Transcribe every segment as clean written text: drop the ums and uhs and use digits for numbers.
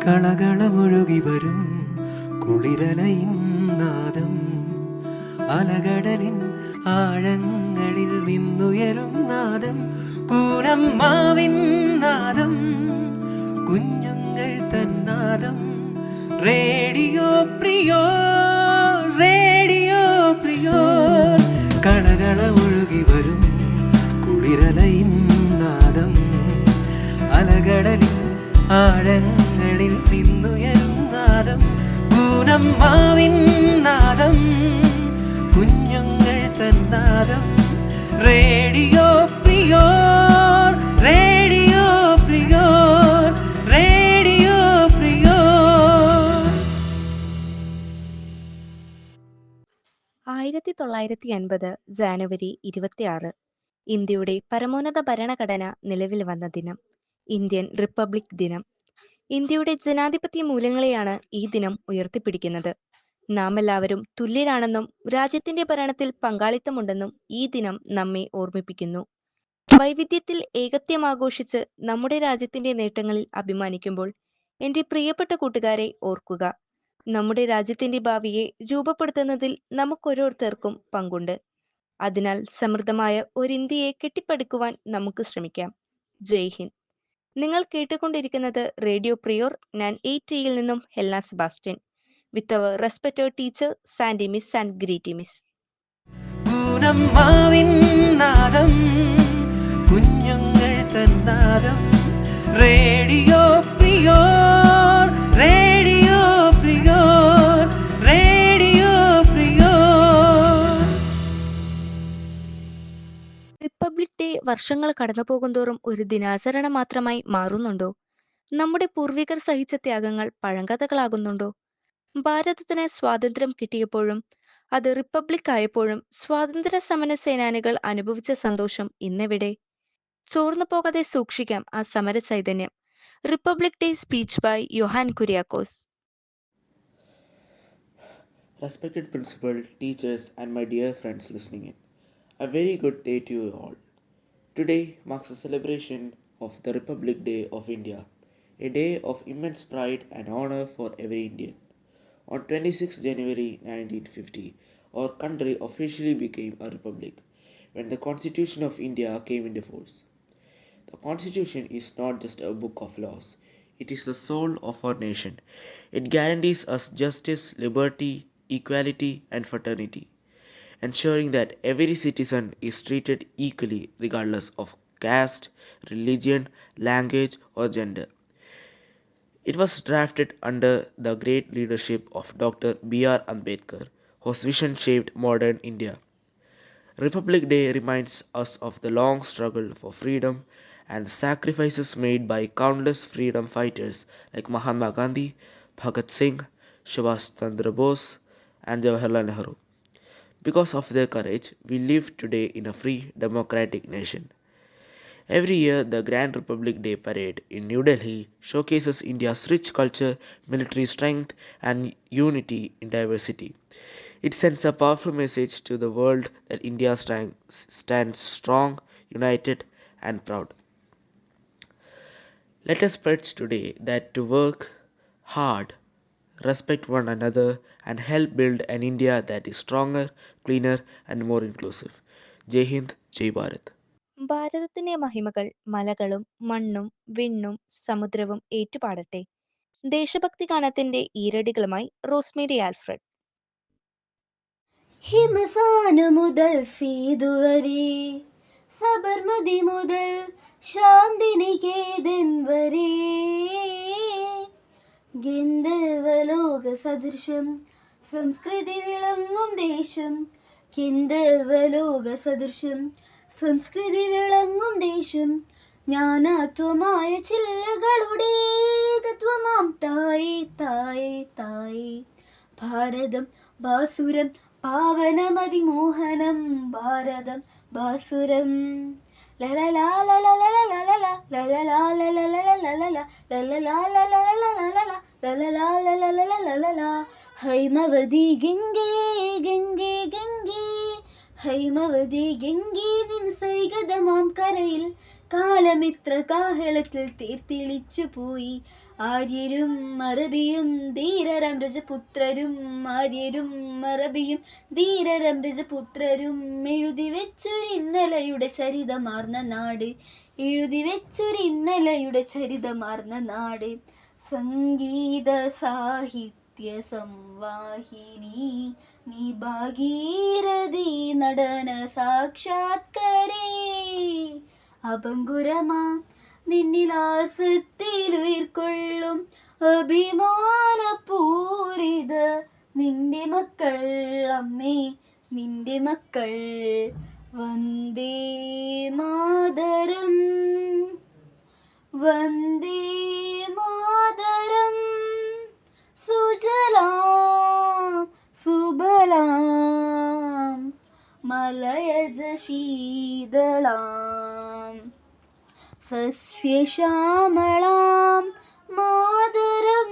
കളകളമൊഴുകി വരും കുളിരലയിൻ നാദം, അലകടലിൻ ആഴങ്ങളിൽ നിന്നുയരും നാദം, കൂനമ്മാവിൻ നാദം, കുഞ്ഞുങ്ങൾ തന്നാദം. Radio പ്രിയോ, radio പ്രിയോ. കളകളമൊഴുകി വരും കുളിരലയിൻ നാദം, അലകടലിൻ ആഴങ്ങളിൽ നിന്നുയരും നാദം, പൂനമ്മാവിൻ നാദം, കുഞ്ഞുങ്ങൾ തന്നാദം. Radio prior, radio prior, radio prior. 1980 ജാനുവരി 26 ഇന്ത്യയുടെ പരമോന്നത ഭരണഘടന നിലവിൽ വന്ന ദിനം, ഇന്ത്യൻ റിപ്പബ്ലിക് ദിനം. ഇന്ത്യയുടെ ജനാധിപത്യ മൂല്യങ്ങളെയാണ് ഈ ദിനം ഉയർത്തിപ്പിടിക്കുന്നത്. നാം എല്ലാവരും തുല്യരാണെന്നും രാജ്യത്തിന്റെ ഭരണത്തിൽ പങ്കാളിത്തമുണ്ടെന്നും ഈ ദിനം നമ്മെ ഓർമ്മിപ്പിക്കുന്നു. വൈവിധ്യത്തിൽ ഏകത്വം ആഘോഷിച്ച് നമ്മുടെ രാജ്യത്തിന്റെ നേട്ടങ്ങളിൽ അഭിമാനിക്കുമ്പോൾ എന്റെ പ്രിയപ്പെട്ട കൂട്ടുകാരെ ഓർക്കുക, നമ്മുടെ രാജ്യത്തിന്റെ ഭാവിയെ രൂപപ്പെടുത്തുന്നതിൽ നമുക്കോരോരുത്തർക്കും പങ്കുണ്ട്. അതിനാൽ സമൃദ്ധമായ ഒരു ഇന്ത്യയെ കെട്ടിപ്പടുക്കുവാൻ നമുക്ക് ശ്രമിക്കാം. ജയ് ഹിന്ദ്. നിങ്ങൾ കേട്ടുകൊണ്ടിരിക്കുന്നത് റേഡിയോ പ്രിയോർ. ഞാൻ 8Tയിൽ നിന്നും Helna Sebastian. With our respected teacher Sandy miss and Greety miss. പൂനമ്മാവിൻ നാദം, കുഞ്ഞുങ്ങൾ തന്നാദം. Radio prior, radio prior, radio prior. Republic day വർഷങ്ങൾ കടന്നുപോകുന്തോറും ഒരു ദിനാചരണം മാത്രമായി മാറുന്നുണ്ടോ? നമ്മുടെ പൂർവികർ സഹിച്ച ത്യാഗങ്ങൾ പഴങ്കഥകളാകുന്നുണ്ടോ? ഭാരതത്തിന് സ്വാതന്ത്ര്യം കിട്ടിയപ്പോഴും അത് റിപ്പബ്ലിക് ആയപ്പോഴും സ്വാതന്ത്ര്യ സമര സേനാനികൾ അനുഭവിച്ച സന്തോഷം ഇന്നെവിടെ? ചോർന്നു പോകാതെ സൂക്ഷിക്കാം ആ സമര ചൈതന്യം. Republic day speech by Yohan Kuriakose. Respected principal, teachers, and my dear friends listening in, a very good day to you all. Today marks the celebration of the Republic Day of India, a day of immense pride and honor for every Indian. On 26 January 1950, our country officially became a republic when the Constitution of India came into force. The Constitution is not just a book of laws, it is the soul of our nation. It guarantees us justice, liberty, equality, and fraternity, ensuring that every citizen is treated equally regardless of caste, religion, language, or gender. It was drafted under the great leadership of Dr. B.R. Ambedkar, whose vision shaped modern India. Republic Day reminds us of the long struggle for freedom and sacrifices made by countless freedom fighters like Mahatma Gandhi, Bhagat Singh, Subhash Chandra Bose, and Jawaharlal Nehru. Because of their courage, we live today in a free, democratic nation. Every year, the Grand Republic Day Parade in New Delhi showcases India's rich culture, military strength, and unity in diversity. It sends a powerful message to the world that India stands strong, united, and proud. Let us pledge today that to work hard, respect one another, and help build an India that is stronger, cleaner, and more inclusive. Jai Hind, Jai Bharat. ഭാരതത്തിന്റെ മഹിമകൾ മലകളും മണ്ണും വിണ്ണും സമുദ്രവും ഏറ്റുപാടട്ടെ. ദേശഭക്തി ഗാനത്തിന്റെ ഈരടികളുമായി Rosemary Alfred. ഹിമസാന മുതൽ ഫീദു വരെ, സബർമതി മുതൽ ശാന്തിനികേതൻ വരെ, ഗന്ധർവലോക സദൃശം സംസ്കൃതി വിളങ്ങും ദേശം, ഗന്ധർവലോക സദൃശം സംസ്കൃതി വിളങ്ങും ദേശം, ജ്ഞാനാത്വമായ ചില്ലകളുടെ ഏകത്വമാം തായേ തായേ തായേ. ഭാരതം ബാസുരം പാവനമതിമോഹനം, ഭാരതം ബാസുരം. ലലലാ ലലലാ ലലലാ ലലലാ ലലലാ ലലലാ ലലലാ ലലലാ ലലലാ ലലലാ ലലലാ. ഹൈമവതി ഗംഗേ ഗംഗേ ഗംഗേ, ഹൈമവതി ഗംഗേ നിൻ സൈകതമാം കരയിൽ കാലമിത്ര കാഹളത്തിൽ തീർത്തിളിച്ചു പോയി. ആര്യരും അറബിയും ധീരരം രജപുത്രരും ആര്യരും അറബിയും ധീരരം രജപുത്രരും എഴുതി വെച്ചൊരിന്നലയുടെ ചരിതമാർന്ന നാട്, എഴുതി വെച്ചൊരിന്നലയുടെ ചരിതമാർന്ന നാട്. സംഗീത സാഹിത്യ സംവാഹിനി നീ ഭാഗീരഥി നടന സാക്ഷാത്കരേ. അപങ്കുരമാ നിന്നിലാസത്തിലുയിർക്കൊള്ളും അഭിമാനപൂരിത നിന്റെ മക്കൾ അമ്മേ, നിന്റെ മക്കൾ. വന്ദേ മാതരം, വന്ദേ മാതരം. സുജലാം സുബലാം മലയജ ശീതളാം സസ്യശ്യാമളാം മാതരം.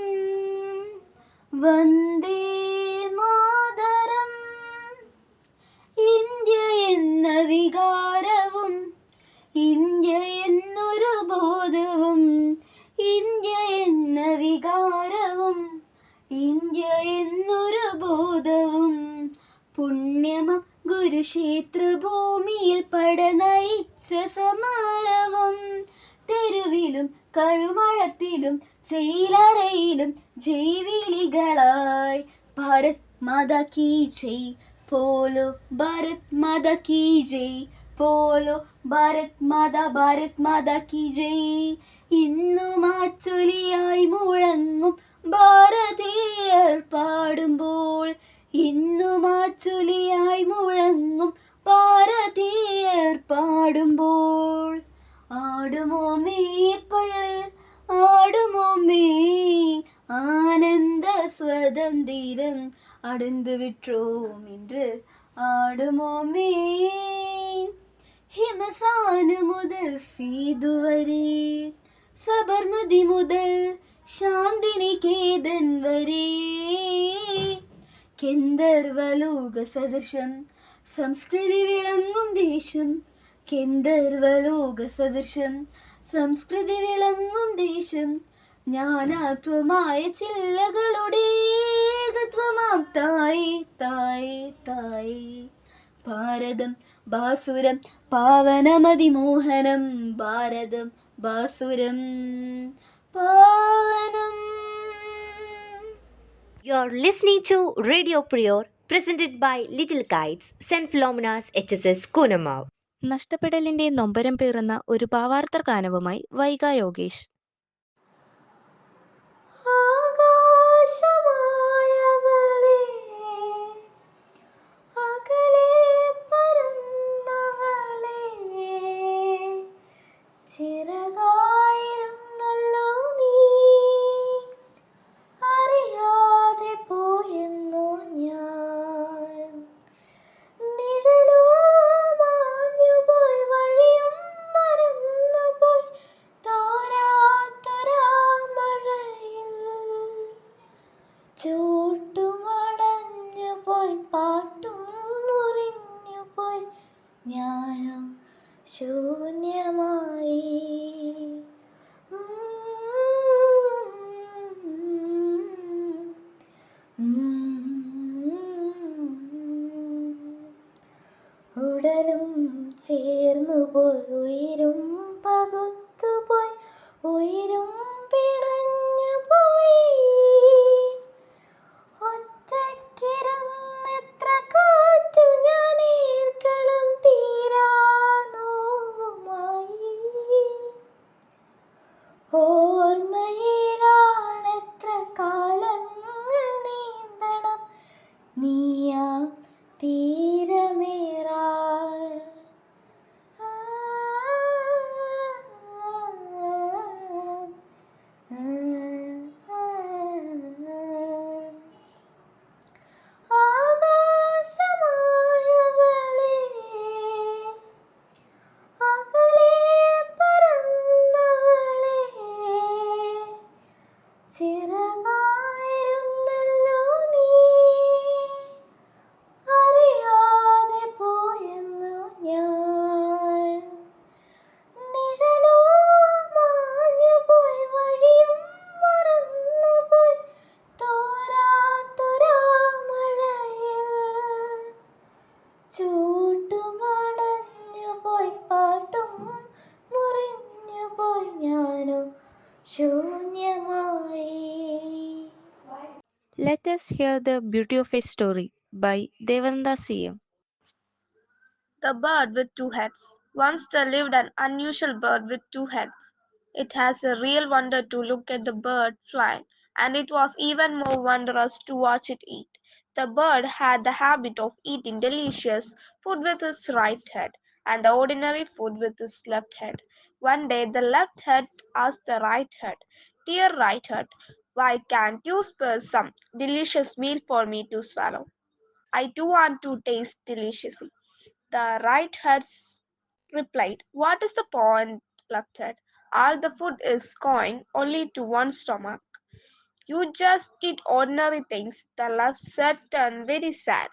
വന്ദേ മാതരം. ഇന്ത്യ എന്ന വികാരവും ഇന്ത്യ എന്നൊരു ബോധവും, ഇന്ത്യ എന്ന വികാരവും ഇന്ത്യ എന്നൊരു ബോധവും പുണ്യമം ഗുരുക്ഷേത്ര ഭൂമിയിൽ പടനയിച്ച സമാരവും. തെരുവിലും കഴുമഴത്തിലും ജയിലറയിലും ജൈവിളികളായി ഭാരത് മാതാ കീ ജയ് പോലോ, ഭാരത് മാതാ കീ ജയ് പോലോ, ഭാരത് മാതാ കീ ജയ്. ഇന്നും ആ ചൊലിയായി മുഴങ്ങും ഭാരതീയർ പാടുമ്പോൾ, ഇന്നും ആ ചൊലിയായി മുഴങ്ങും ഭാരതീയർ പാടുമ്പോൾ. ആടുമോ മേപ്പള്ള് ആടുമോ മേ ആനന്ദ സ്വതந்திரம் അടந்து விட்டோம் என்று ആടുമോ മേ. ഹിമസാന് മുതൽ സീതു വരെ, സബർമതി മുതൽ ശാന്തിനികേതൻ വരെ, ഗന്ധർവലോക സദൃശം സംസ്കൃതി വിളങ്ങും ദേശം, ഗന്ധർവലോക സദൃശം സംസ്കൃതി വിളങ്ങും ദേശം. ജ്ഞാനാത്വമായ ചില്ലകളുടെ ഏകത്വമാം തായേ തായേ തായേ. ഭാരതം ബാസുരം പാവനമതിമോഹനം, ഭാരതം ബാസുരം പാവനം. You're listening to Radio Prior, presented by Little Kites, St. Philomena's HSS Kunamav. നഷ്ടപ്പെടലിന്റെ നൊമ്പരം പേറുന്ന ഒരു ഭാവാർത്ഥ ഗാനവുമായി വൈഗ യോഗേഷ്. ആകാശമായവളേ, അകലെ പരന്നവളേ, ചിറകായിരുന്നല്ലോ നീ, അറിയാതെ പോയെന്നോ ഞാൻ. നിഴലോ മാഞ്ഞുപോയി, വഴിയും മറന്നുപോയി, തോരാത്തൊരാ മഴയിൽ ചൂട്ടുമടഞ്ഞുപോയി, പാട്ടും മുറിഞ്ഞുപോയി, ഞാനും ശൂന്യമായി. ഉടലും ചേർന്നുപോയി, ഉയരും പകുത്തുപോയി, ഉയരും പിണഞ്ഞുപോയി. ഒറ്റയ്ക്കിരുന്നെത്ര കാറ്റു ഞാൻ ഏർക്കണം തീരാ നോവുമായി. ഓർമ്മയിലാണെത്ര കാലങ്ങൾ നീന്തണം നീയാ തീരമേറാൻ. us hear the beauty of a story by Devananda CM. The bird with two heads. Once there lived an unusual bird with two heads. It has a real wonder to look at the bird flying, and it was even more wondrous to watch it eat. The bird had the habit of eating delicious food with its right head, and the ordinary food with its left head. One day the left head asked the right head, "Dear right head, why can't you spare some delicious meal for me to swallow? I too want to taste deliciously." The right head replied, "What is the point, left head? All the food is going only to one stomach. You just eat ordinary things." The left said turned very sad.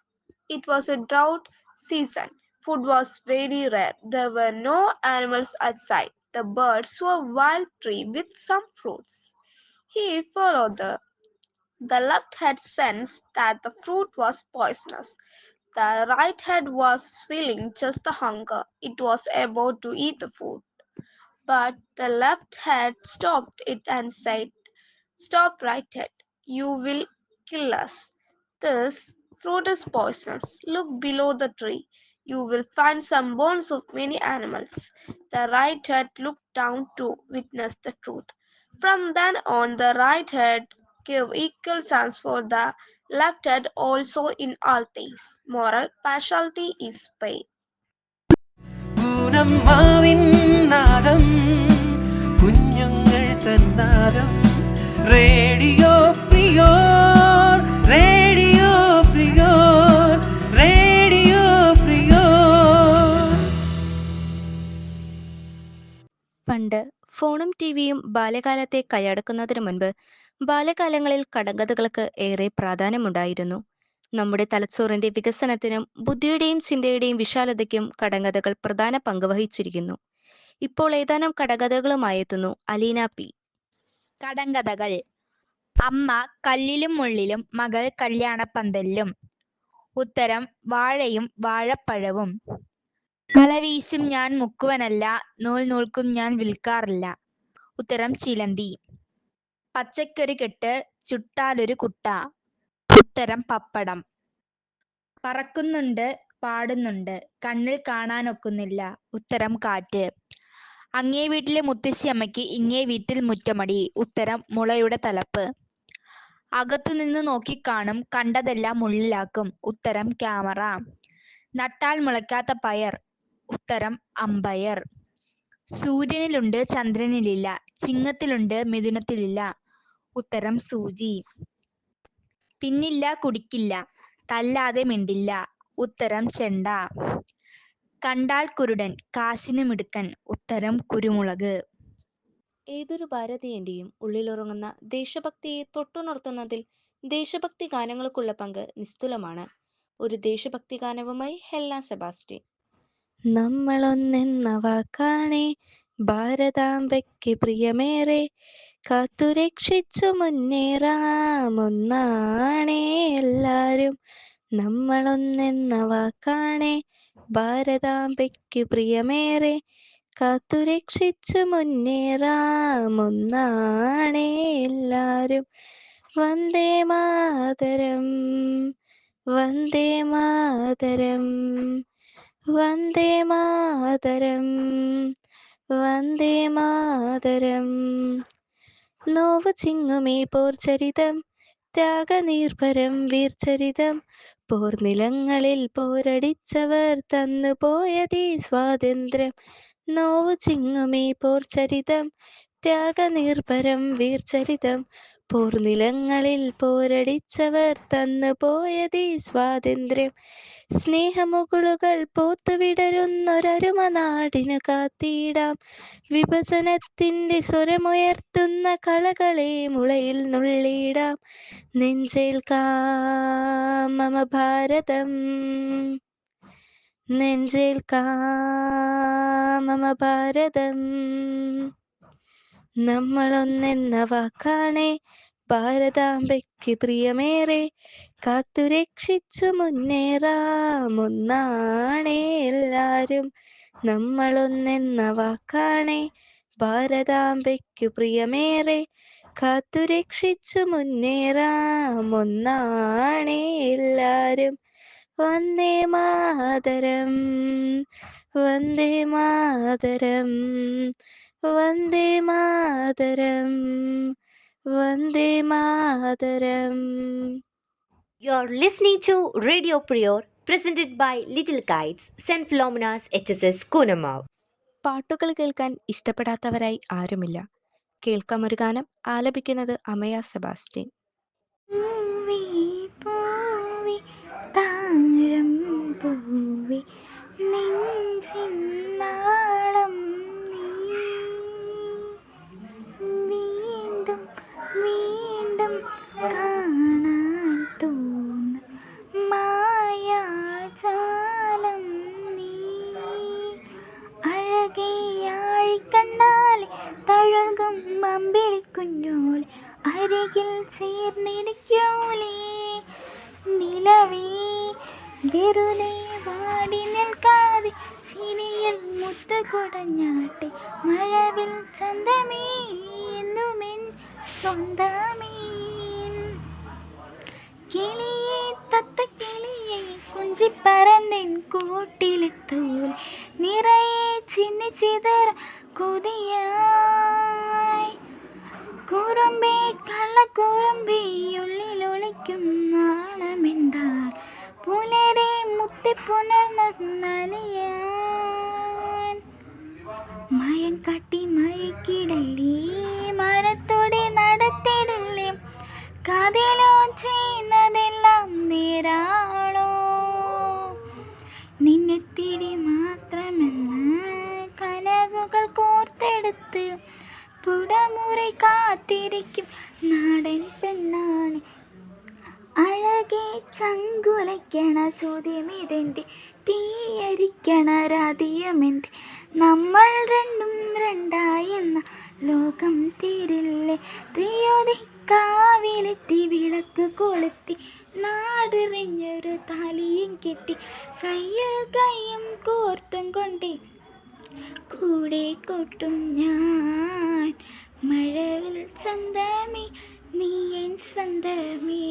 It was a drought season. Food was very rare. There were no animals outside. The bird saw a wild tree with some fruits. He followed the left had sensed that the fruit was poisonous. The right hand was feeling just the hunger. It was about to eat the food. But the left hand stopped it and said, "Stop right hand. You will kill us. This fruit is poisonous. Look below the tree. You will find some bones of many animals." The right hand looked down to witness the truth. From then on, the right hand gave equal chance for the left hand also in all things. Moral: partiality is pain. പൂനമ്മാവിൻ നാദം, കുഞ്ഞുങ്ങൾ തന്നാദം. Radio prior, radio prior, radio prior. പണ്ട് ഫോണും ടിവിയും ബാല്യകാലത്തെ കൈയടക്കുന്നതിന് മുൻപ് ബാല്യകാലങ്ങളിൽ കടങ്കഥകൾക്ക് ഏറെ പ്രാധാന്യമുണ്ടായിരുന്നു. നമ്മുടെ തലച്ചോറിന്റെ വികസനത്തിനും ബുദ്ധിയുടെയും ചിന്തയുടെയും വിശാലതയ്ക്കും കടങ്കഥകൾ പ്രധാന പങ്ക് വഹിച്ചിരിക്കുന്നു. ഇപ്പോൾ ഏതാനും കടങ്കഥകളുമായി എത്തുന്നു അലീന പി. കടങ്കഥകൾ. അമ്മ കല്ലിലും മുള്ളിലും, മകൾ കല്യാണപ്പന്തലിലും. ഉത്തരം: വാഴയും വാഴപ്പഴവും. വലവീശും ഞാൻ മുക്കുവനല്ല, നൂൽ നൂൽക്കും ഞാൻ വിൽക്കാറില്ല. ഉത്തരം: ചിലന്തി. പച്ചയ്ക്കൊരു കെട്ട്, ചുട്ടാലൊരു കുട്ട. ഉത്തരം: പപ്പടം. പറക്കുന്നുണ്ട്, പാടുന്നുണ്ട്, കണ്ണിൽ കാണാനൊക്കുന്നില്ല. ഉത്തരം: കാറ്റ്. അങ്ങേ വീട്ടിലെ മുത്തശ്ശിയമ്മയ്ക്ക് ഇങ്ങേ വീട്ടിൽ മുറ്റമടി. ഉത്തരം: മുളയുടെ തലപ്പ്. അകത്തുനിന്ന് നോക്കിക്കാണും, കണ്ടതെല്ലാം ഉള്ളിലാക്കും. ഉത്തരം: ക്യാമറ. നട്ടാൽ മുളയ്ക്കാത്ത പയർ. ഉത്തരം: അമ്പയർ. സൂര്യനിലുണ്ട്, ചന്ദ്രനിലില്ല, ചിങ്ങത്തിലുണ്ട്, മിഥുനത്തിലില്ല. ഉത്തരം: സൂചി. തിന്നില്ല, കുടിക്കില്ല, തല്ലാതെ മിണ്ടില്ല. ഉത്തരം: ചെണ്ട. കണ്ടാൽ കുരുടൻ, കാശിന് മിടുക്കൻ. ഉത്തരം: കുരുമുളക്. ഏതൊരു ഭാരതീയന്റെയും ഉള്ളിലുറങ്ങുന്ന ദേശഭക്തിയെ തൊട്ടുണർത്തുന്നതിൽ ദേശഭക്തി ഗാനങ്ങൾക്കുള്ള പങ്ക് നിസ്തുലമാണ്. ഒരു ദേശഭക്തി ഗാനവുമായി ഹെൽന സെബാസ്റ്റ്യൻ. നമ്മളൊന്നെന്ന വാക്കാണേ ഭാരതാംബയ്ക്ക് പ്രിയമേറെ, കാത്തുരക്ഷിച്ചു മുന്നേറാം ഒന്നാണേ എല്ലാരും. നമ്മളൊന്നെന്ന വാക്കാണേ ഭാരതാംബയ്ക്ക് പ്രിയമേറെ, കാത്തുരക്ഷിച്ചു മുന്നേറാം ഒന്നാണേ എല്ലാരും. വന്ദേ മാതരം, വന്ദേ മാതരം, വന്ദേ മാതരം, വന്ദേ മാതരം. നോവു ചിങ്ങുമേ പോർചരിതം, ത്യാഗനിർഭരം വീർചരിതം. പോർനിലങ്ങളിൽ പോരടിച്ചവർ തന്നുപോയതീ സ്വാതന്ത്ര്യം. നോവു ചിങ്ങുമേ പോർചരിതം, ത്യാഗനിർഭരം വീർചരിതം. പോർനിലങ്ങളിൽ പോരടിച്ചവർ തന്നുപോയതീ സ്വാതന്ത്ര്യം. സ്നേഹമുകുളുകൾ പൂത്തുവിടരുന്നൊരരുമ നാടിനു കാത്തിടാം. വിഭജനത്തിന്റെ സ്വരമുയർത്തുന്ന കളകളെ മുളയിൽ നുള്ളിടാം. നെഞ്ചേൽക്കാം മമ ഭാരതം, നെഞ്ചേൽക്കാം മമ ഭാരതം. നമ്മളൊന്നെന്ന വാക്കാണേ ഭാരതാംബയ്ക്ക് പ്രിയമേറെ, കാത്തുരക്ഷിച്ചു മുന്നേറാം ഒന്നാണേ എല്ലാരും. നമ്മളൊന്നെന്ന വാക്കാണേ ഭാരതാംബയ്ക്കു പ്രിയമേറെ, കാത്തുരക്ഷിച്ചു മുന്നേറാം ഒന്നാണേ എല്ലാരും. Vande Mataram, Vande Mataram, Vande Mataram, Vande Mataram. You're listening to Radio Prior, presented by Little Kites, St. Philomena's HSS Kunamav. പാട്ടുകൾ കേൾക്കാൻ ഇഷ്ടപ്പെടാത്തവരായി ആരുമില്ല. കേൾക്കാം ഒരു ഗാനം. ആലപിക്കുന്നത് അമയ സെബാസ്റ്റ്യൻ. പൂവി പൂവി താഴം പൂവി നെഞ്ചിന്നാളം നീ വീണ്ടും വീണ്ടും കാണാൻ തോന്നും മായാജാലം നീ അഴകിയാഴിക്കണ്ണാലെ തഴുകും അമ്പിളിക്കുഞ്ഞോളെ അരികിൽ ചേർന്നിരിക്കോളേ നിലവേ വെറുതെ വാടി നിൽക്കാതെ ചിരിയിൽ മുത്തുകുടഞ്ഞാട്ടെ മഴവിൽ ചന്തമേ എന്നുമെൻ സ്വന്തമേ കിളിയെ തത്ത കിളിയെ കുഞ്ചിപ്പറന്നെൻ കൂട്ടിലെത്തൂൽ നിറയെ ചിന്നി ചിതറ കൊതിയായി കുറുമ്പേ കള്ളക്കുറുമ്പേ ഉള്ളിലൊളിക്കും നാണമെന്താൽ പുലരെ മുത്തിപ്പുണർന്നലിയാൻ മയം കാട്ടി മയക്കിടല്ലേ മരത്തോടെ നടത്തിടല്ലേ കാതിലോ ചെയ്യുന്നതെല്ലാം നേരാളോ നിന്നെ തിരി മാത്രമെന്ന് കനവുകൾ കോർത്തെടുത്ത് പുടമുറി കാത്തിരിക്കും നാടൻ പെണ്ണാണ് അഴകെ ചങ്കുലയ്ക്കണ ചോദ്യമിതെൻ്റെ തീയരിക്കണ രാധിയമെൻ്റെ നമ്മൾ രണ്ടും രണ്ടായെന്ന ലോകം തീരില്ലേ തീയോതി കാവിലെത്തി വിളക്ക് കൊളുത്തി നാടെറിഞ്ഞൊരു താലിയും കെട്ടി കയ്യിൽ കയ്യും കോർത്തും കൊണ്ടേ കൂടെ കൊട്ടും ഞാൻ മഴവിൽ ചന്തമേ നീ എൻ സ്വന്തമേ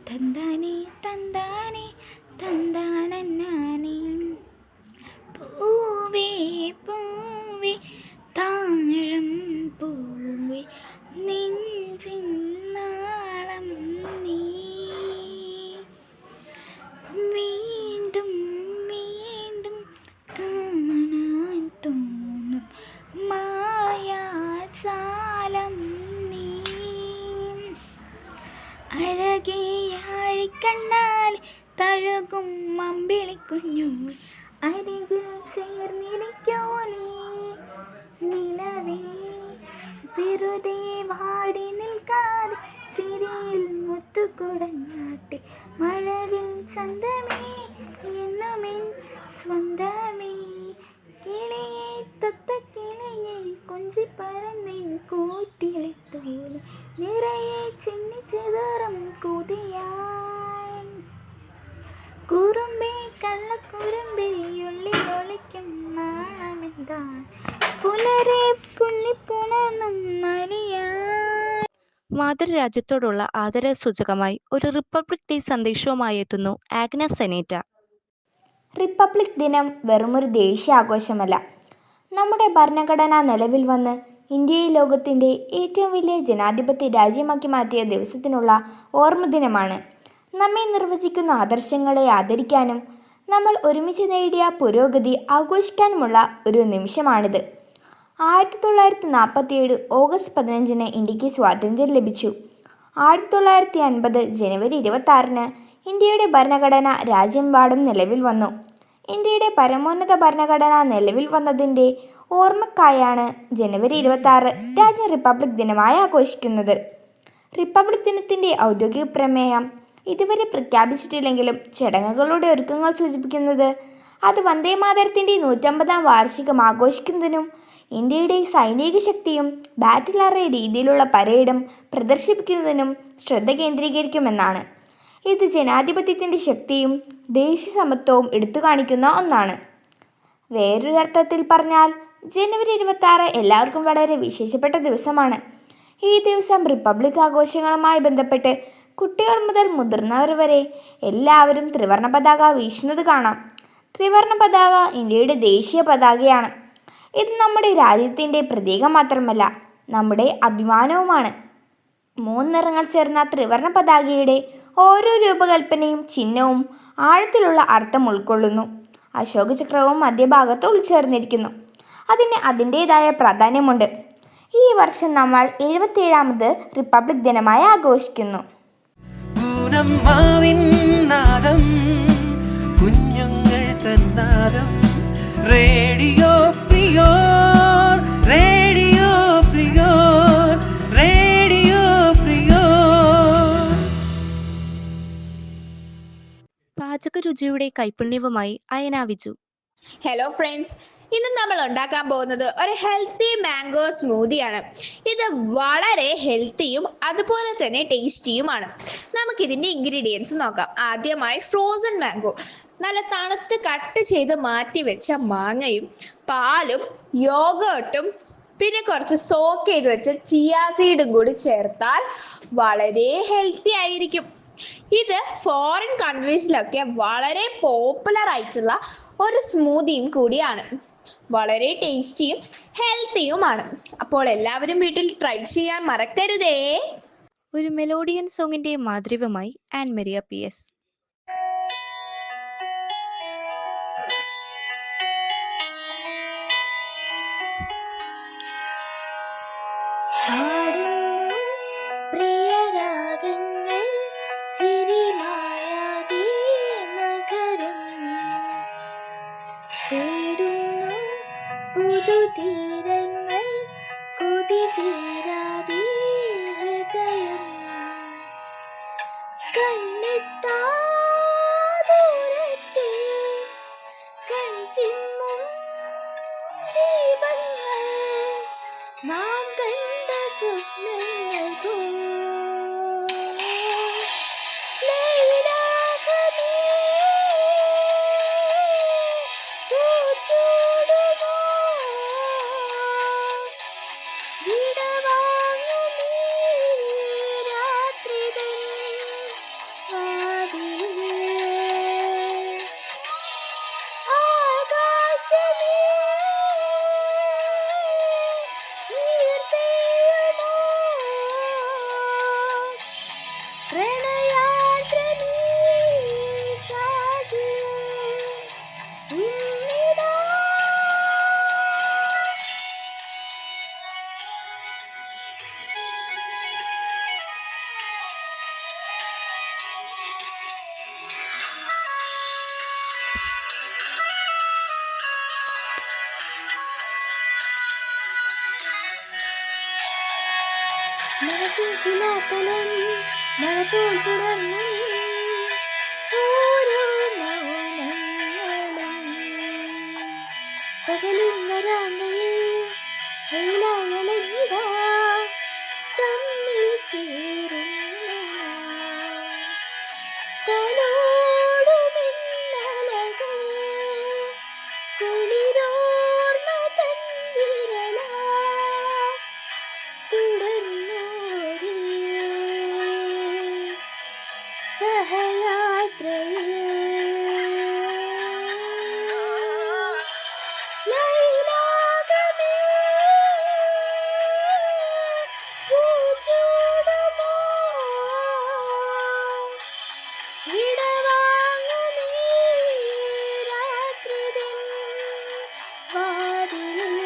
തന്താനേ തന്താനേ തന്താനേ പൂവേ പൂവേ താഴം പൂവേ നെഞ്ചിന്നാളം നീ വീണ്ടും വീണ്ടും കാണാൻ തോന്നും മായാജാലം നീ അഴകിയാഴിക്കണ്ണാൽ തഴുകും അമ്പിളിക്കുഞ്ഞോൾ അരികിൽ ചേർന്നിരിക്കോലേ നിലവേ വെറുതെ വാടി നിൽക്കാതെ ചിരിയിൽ മുത്തുകുടഞ്ഞാട്ടെ മഴവിൽ ചന്തമേ എന്നുമെൻ സ്വന്തമേ കിളിയെ തത്ത കിളിയെ കൊഞ്ചിപ്പറന്നെൻ കൂട്ടിലെത്തോലെ നിറയെ ചിന്നി ചിതറും കൊതിയാൻ കുറുമ്പേ കള്ളക്കുറുമ്പേ ഉള്ളിലൊളിക്കും നാണമെന്താണ് പുലരെ പുള്ളിപ്പുണർന്നും നലിയാൻ. മാതൃരാജ്യത്തോടുള്ള ആദരസൂചകമായി ഒരു റിപ്പബ്ലിക് ഡേ സന്ദേശവുമായി എത്തുന്നു ആഗ്നസ് സെനേറ്റ. റിപ്പബ്ലിക് ദിനം വെറുമൊരു ദേശീയാഘോഷമല്ല. നമ്മുടെ ഭരണഘടന നിലവിൽ വന്ന് ഇന്ത്യയെ ലോകത്തിൻ്റെ ഏറ്റവും വലിയ ജനാധിപത്യ രാജ്യമാക്കി മാറ്റിയ ദിവസത്തിനുള്ള ഓർമ്മ ദിനമാണ്. നമ്മെ നിർവചിക്കുന്ന ആദർശങ്ങളെ ആദരിക്കാനും നമ്മൾ ഒരുമിച്ച് നേടിയ പുരോഗതി ആഘോഷിക്കാനുമുള്ള ഒരു നിമിഷമാണിത്. 1947 ഓഗസ്റ്റ് 15 ഇന്ത്യക്ക് സ്വാതന്ത്ര്യം ലഭിച്ചു. 1950 ജനുവരി 26 ഇന്ത്യയുടെ ഭരണഘടന രാജ്യമെമ്പാടും നിലവിൽ വന്നു. ഇന്ത്യയുടെ പരമോന്നത ഭരണഘടന നിലവിൽ വന്നതിൻ്റെ ഓർമ്മക്കായാണ് ജനുവരി 26 രാജ്യം റിപ്പബ്ലിക് ദിനമായി ആഘോഷിക്കുന്നത്. റിപ്പബ്ലിക് ദിനത്തിൻ്റെ ഔദ്യോഗിക പ്രമേയം ഇതുവരെ പ്രഖ്യാപിച്ചിട്ടില്ലെങ്കിലും ചടങ്ങുകളുടെ ഒരുക്കങ്ങൾ സൂചിപ്പിക്കുന്നത് അത് വന്ദേമാതരത്തിൻ്റെ 150-ാം വാർഷികം ആഘോഷിക്കുന്നതിനും ഇന്ത്യയുടെ സൈനിക ശക്തിയും ബാറ്റിൽ അറേ രീതിയിലുള്ള പരേഡും പ്രദർശിപ്പിക്കുന്നതിനും ശ്രദ്ധ കേന്ദ്രീകരിക്കുമെന്നാണ്. ഇത് ജനാധിപത്യത്തിൻ്റെ ശക്തിയും ദേശീയസമത്വവും എടുത്തു കാണിക്കുന്ന ഒന്നാണ്. വേറൊരർത്ഥത്തിൽ പറഞ്ഞാൽ ജനുവരി 26 എല്ലാവർക്കും വളരെ വിശേഷപ്പെട്ട ദിവസമാണ്. ഈ ദിവസം റിപ്പബ്ലിക് ആഘോഷങ്ങളുമായി ബന്ധപ്പെട്ട് കുട്ടികൾ മുതൽ മുതിർന്നവർ വരെ എല്ലാവരും ത്രിവർണ പതാക വീശുന്നത് കാണാം. ത്രിവർണ പതാക ഇന്ത്യയുടെ ദേശീയ പതാകയാണ്. ഇത് നമ്മുടെ രാജ്യത്തിൻ്റെ പ്രതീകം മാത്രമല്ല, നമ്മുടെ അഭിമാനവുമാണ്. 3 നിറങ്ങൾ ചേർന്ന ത്രിവർണ പതാകയുടെ ഓരോ രൂപകൽപ്പനയും ചിഹ്നവും ആഴത്തിലുള്ള അർത്ഥം ഉൾക്കൊള്ളുന്നു. അശോക ചക്രവും മധ്യഭാഗത്ത് ഉൾച്ചേർന്നിരിക്കുന്നു. അതിന് അതിൻ്റെതായ പ്രാധാന്യമുണ്ട്. ഈ വർഷം നമ്മൾ 77ാമത് റിപ്പബ്ലിക് ദിനമായി ആഘോഷിക്കുന്നു. നാദം, കുഞ്ഞുങ്ങൾ തന്നാദം, radio prior, radio prior, radio prior. പാചകരുചിയുടെ കൈപുണ്യവുമായി അയന വിജു. ഹലോ ഫ്രണ്ട്സ്, ഇന്ന് നമ്മൾ ഉണ്ടാക്കാൻ പോകുന്നത് ഒരു ഹെൽത്തി മാംഗോ സ്മൂതിയാണ്. ഇത് വളരെ ഹെൽത്തിയും അതുപോലെ തന്നെ ടേസ്റ്റിയുമാണ്. നമുക്കിതിൻ്റെ ഇൻഗ്രീഡിയൻസ് നോക്കാം. ആദ്യമായി ഫ്രോസൺ മാംഗോ, നല്ല തണുത്ത് കട്ട് ചെയ്ത് മാറ്റി വെച്ച മാങ്ങയും പാലും യോഗട്ടും പിന്നെ കുറച്ച് സോക്ക് ചെയ്ത് വെച്ച ചിയാ സീഡും കൂടി ചേർത്താൽ വളരെ ഹെൽത്തി ആയിരിക്കും. ഇത് ഫോറിൻ കൺട്രീസിലൊക്കെ വളരെ പോപ്പുലർ ആയിട്ടുള്ള ഒരു സ്മൂതിയും കൂടിയാണ്. വളരെ ടേസ്റ്റിയും ഹെൽത്തിയുമാണ്. അപ്പോൾ എല്ലാവരും വീട്ടിൽ ട്രൈ ചെയ്യാൻ മറക്കരുതേ. ഒരു മെലോഡിയൻ സോങ്ങിന്റെ മാധുര്യവുമായി ആൻ മരിയ PS. പുതുതീരങ്ങൾ കൊതി തീരാതെ ഹൃദയം കണ്ണെത്താ ദൂരത്തെ കൺചിമ്മും ദീപങ്ങൾ നാം കണ്ട സ്വപ്നങ്ങൾ പോൽ മനസ്സിൻ ശിലാതലം മഴ പോൽ തുടർന്നു ഓരോ മൗനങ്ങളും പകലിൻ വരാന്തയിൽ വെയിലായളഞ്ഞിതാ തമ്മിൽ ചേരുന്നു തലോടുമിന്നലകൾ കുളിരോർന്ന തന്നിരലാ തുടർന്നോരേ സഹയാത്രയിൽ ലൈലാകമേ പൂച്ചൂടുമോ വിടവാങ്ങുമീ രാത്രിതൻ വാതിലിൽ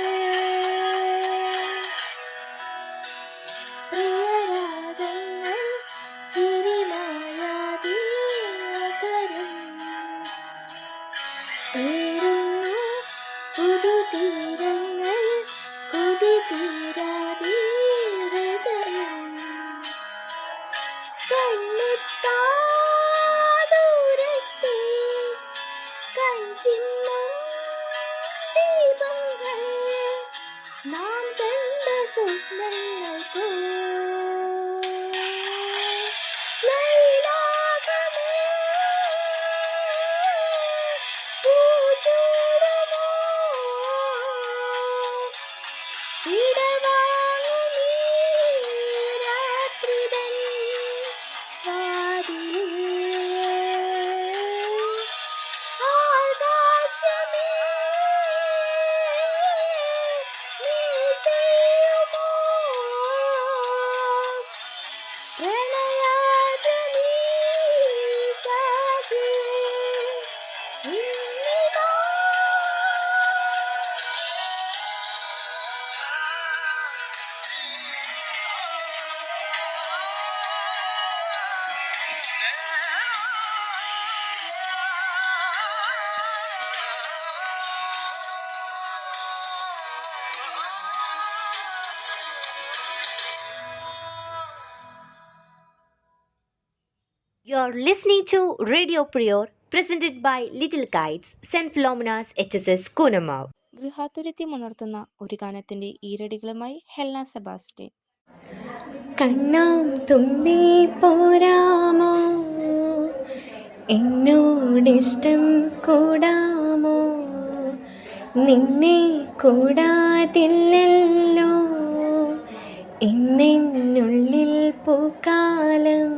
പ്രിയരാഗങ്ങൾ ചിരിമായാതെ നഗരം തേടുന്നു പുതുതീരങ്ങൾ കൊതി തീരാതെ ഹൃദയം കണ്ണെത്താ ദൂരത്തെ കൺചിമ്മും ദീപങ്ങൾ നാം കണ്ട സ്വപ്നങ്ങൾ പോൽ ലൈലാകമേ പൂച്ചൂടുമോ വിടവാങ്ങുമീ You're listening to Radio Prior, presented by Little Kites, St. Philomena's HSS Kunamav. ഗൃഹാതുരത്വമുണർത്തുന്ന ഒരു ഗാനത്തിന്റെ ഈരടികളുമായി ഹെൽന സെബാസ്റ്റ്യൻ. കണ്ണാം തുമ്പി പോരാമോ, എന്നോടിഷ്ടം കൂടാമോ, നിന്നെ കൂടാതില്ലല്ലോ ഇന്നെന്നുള്ളിൽ പൂക്കാലം.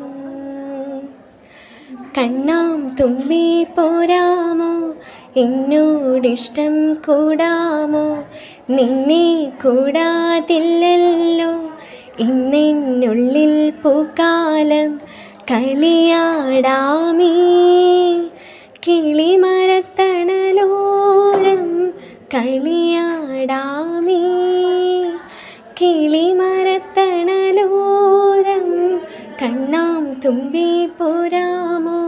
കണ്ണാം തുമ്പി പോരാമോ, എന്നോടിഷ്ടം കൂടാമോ, നിന്നെ കൂടാതില്ലല്ലോ ഇന്നെന്നുള്ളിൽ പൂക്കാലം. കളിയാടാമീ കിളിമരത്തണലോരം, കളിയാടാമീ കിളിമരത്തണലോരം. കണ്ണാം തുമ്പി പോരാമോ,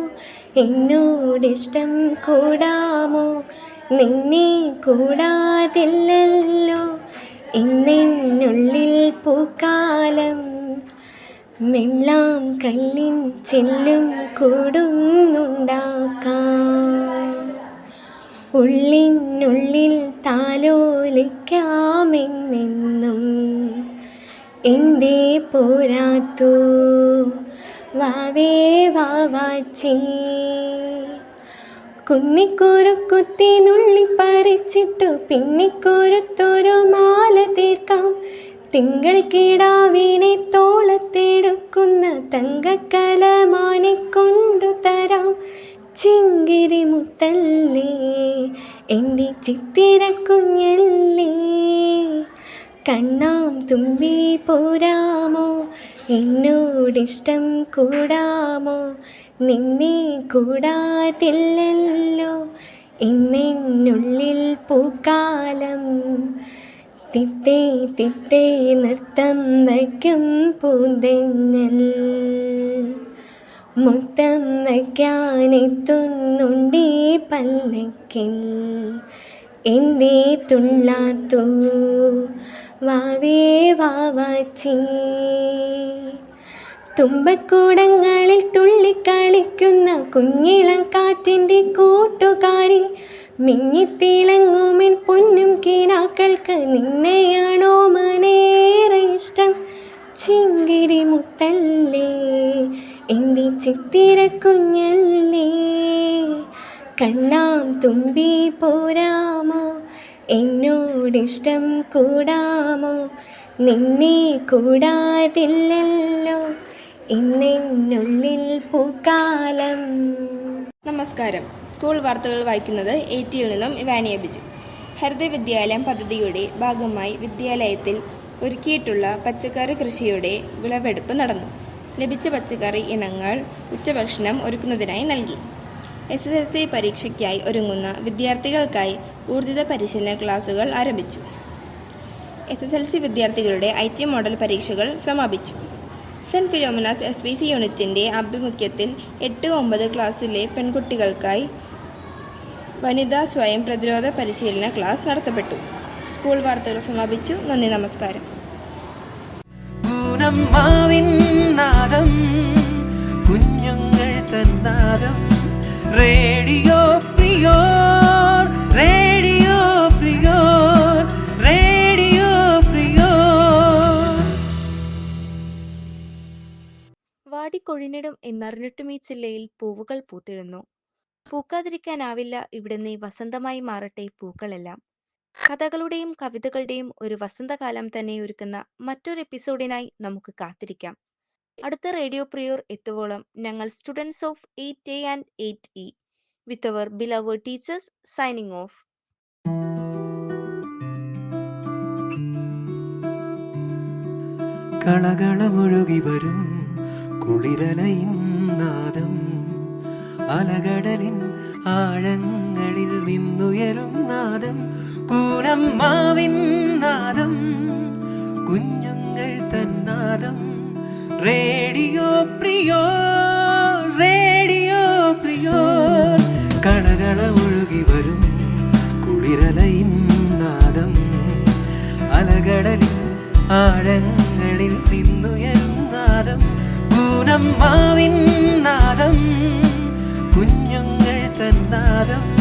എന്നോടിഷ്ടം കൂടാമോ, നിന്നെ കൂടാതില്ലല്ലോ ഇന്നെന്നുള്ളിൽ പൂക്കാലം. വെള്ളാം കല്ലിൻ ചില്ലും കൂടുന്നുണ്ടാക്കാം, ഉള്ളിനുള്ളിൽ താലോലിക്കാമെന്നെന്നും. എന്തേ പോരാത്തു വാവേ വാവാച്ചി, കുന്നിക്കുറുക്കുത്തി നുള്ളിപ്പറിച്ചിട്ടു പിന്നിക്കുറുത്തൊരു മാല തീർക്കാം. തിങ്കൾ കിടാവിനെ തോളത്തെടുക്കുന്ന തങ്കക്കലമാനെ കൊണ്ടു തരാം. ചിങ്കിരി മുത്തല്ലേ എൻ്റെ ചിത്തിര കുഞ്ഞല്ലേ, കണ്ണാം തുമ്പി പോരാമോ, എന്നോടിഷ്ടം കൂടാമോ, നിന്നെ കൂടാതില്ലല്ലോ ഇന്നെന്നുള്ളിൽ പൂക്കാലം. തിത്തേ തിത്തേ നൃത്തം വയ്ക്കും പൂന്തെന്നൽ, മുത്തം വയ്ക്കാനെത്തുന്നുണ്ടീ പല്ലക്കിൽ. എന്തേ തുള്ളാത്തു വാവേ വാവാച്ചി, തുമ്പക്കൂടങ്ങളിൽ തുള്ളിക്കളിക്കുന്ന കുഞ്ഞിളം കാറ്റിൻ്റെ കൂട്ടുകാരി. മിന്നിത്തിളങ്ങുമെൻ പൊന്നും കിനാക്കൾക്ക് നിന്നെയാണോ മനേറെ ഇഷ്ടം. ചിങ്കിരി മുത്തല്ലേ എൻ്റെ ചിത്തിര കുഞ്ഞല്ലേ, കണ്ണാം തുമ്പി പോരാമോ, എന്നോടിഷ്ടം കൂടാമോ, നിന്നെ കൂടാതില്ലല്ലോ ഇന്നെന്നുള്ളിൽ പൂക്കാലം. നമസ്കാരം. സ്കൂൾ വാർത്തകൾ വായിക്കുന്നത് എയ്റ്റിയിൽ നിന്നും ഇവാനിയ ബിജു. ഹരിത വിദ്യാലയം പദ്ധതിയുടെ ഭാഗമായി വിദ്യാലയത്തിൽ ഒരുക്കിയിട്ടുള്ള പച്ചക്കറി കൃഷിയുടെ വിളവെടുപ്പ് നടന്നു. ലഭിച്ച പച്ചക്കറി ഇനങ്ങൾ ഉച്ചഭക്ഷണം ഒരുക്കുന്നതിനായി നൽകി. SSLC പരീക്ഷയ്ക്കായി ഒരുങ്ങുന്ന വിദ്യാർത്ഥികൾക്കായി ഊർജിത പരിശീലന ക്ലാസുകൾ ആരംഭിച്ചു. SSLC വിദ്യാർത്ഥികളുടെ IT മോഡൽ പരീക്ഷകൾ സമാപിച്ചു. സെൻറ്റ് ഫിലോമിനാസ് SBC യൂണിറ്റിൻ്റെ ആഭിമുഖ്യത്തിൽ 8-9 ക്ലാസ്സിലെ പെൺകുട്ടികൾക്കായി വനിതാ സ്വയം പ്രതിരോധ പരിശീലന ക്ലാസ് നടത്തപ്പെട്ടു. സ്കൂൾ വാർത്തകൾ സമാപിച്ചു. നന്ദി, നമസ്കാരം. കുഞ്ഞുങ്ങൾ തന്നാദം radio prior, radio prior, radio prior. വാടിക്കൊഴിഞ്ഞിടും എന്നറിഞ്ഞിട്ടും ഈ ജില്ലയിൽ പൂവുകൾ പൂത്തിടുന്നു. പൂക്കാതിരിക്കാനാവില്ല ഇവിടുന്ന് വസന്തമായി മാറട്ടെ പൂക്കളെല്ലാം. കഥകളുടെയും കവിതകളുടെയും ഒരു വസന്തകാലം തന്നെ ഒരുക്കുന്ന മറ്റൊരു എപ്പിസോഡിനായി നമുക്ക് കാത്തിരിക്കാം. അടുത്ത റേഡിയോ പ്രിയോർ എത്തുവോളം ഞങ്ങൾ students of 8A and 8E with our beloved teachers signing off. കളകളമൊഴുകി വരും കുളിരലയിൻ നാദം, അലകടലിൻ ആഴങ്ങളിൽ നിന്നുയരും നാദം, കൂനമ്മാവിൻ നാദം, കുഞ്ഞുങ്ങൾ തന്നാദം. Radio prior, radio prior. കളകളമൊഴുകി വരും കുളിരലയിൻ നാദം, അലകടലിൻ ആഴങ്ങളിൽ നിന്നുയരും നാദം, കൂനമ്മാവിൻ നാദം, നാദം